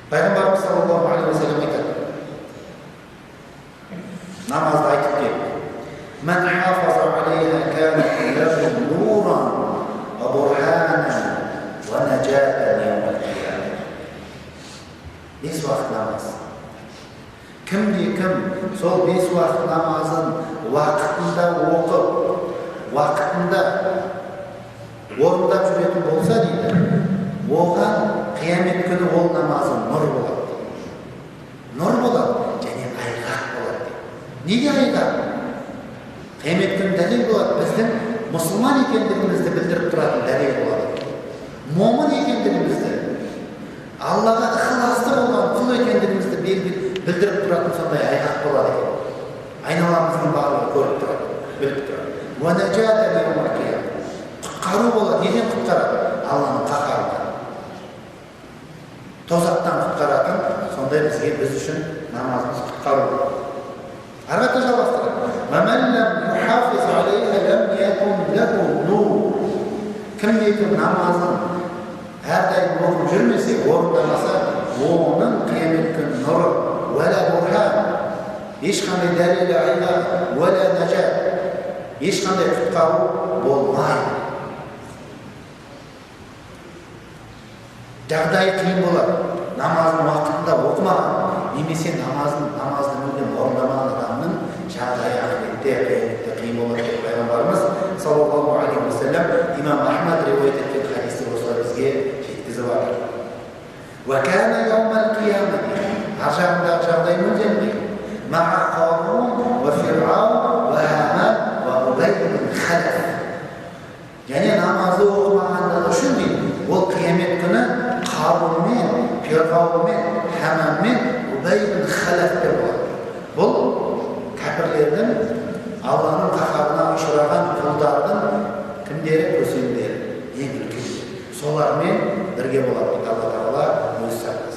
Пайғамбарымыз саллаллаху алейхи ва саллям айтады, намазды айтып келіп, "Ман хафаза алейха канат лаху нуран ва бурханан ва наджатан яумал қиямah." Бес уақыт намаз. Кім сол бес уақыт намазын уақытында оқып, уақытында орындап жүретін болса дейді, оған қиямет күні ол намазы нұр болады. Нұр болады және айғақ болады. Неге айғақ? Қиямет күні дәлел болады, біздің мұсылман екендігімізді білдіріп тұратын дәлел болады. Момын екендігімізді, Аллаға ықыласты болған құл екендігімізді білдіріп тұратын сондай айғақ болады екен. Айналамыздың барлығы көріп тұрады, біліп тұрады. Құтқару болады. Неден құтқарады? Алланың қаһарынан. Тозақтан құтқаратын, сондай біз үшін намазымыз құтқару. Арқата жалғастырады. Кім намазын әрдайым оқып жүрмесе, орындамаса, оның қиямет күні нұры, уәлә бурхан, ешқандай дәлелі айғақ, уәлә нәжат, ешқандай құтқару болмайды. Жағдайы қиын болады. Намазын уақытында оқымаған, немесе намазды мүлдем орындамаған адамның жағдайы ақиретте қиын болады деп пайғамбарымыз саллаллаху алейхи ва саллям имам Ахмад риуаят еткен хадисте осылай бізге жеткізіп жатыр. Ва кана яумал қиямат, ар жағындағы жағдай мүлдем қиын. Ма'a Қарун ва Фирғаун ва Хаман ва Убай ибн Халаф. Және намазды оқымағандығы үшін дейді, ол қиямет күні Қарунмен, Фирғаунмен, Хаманмен, Убай ибн Халафпен болады. Бұл кәпірлердің Алланың қаһарына ұшыраған құлдардың кімдері? Көсемдері, ең үлкендері. Солармен бірге болады. Алла Тағала өзі сақтасын.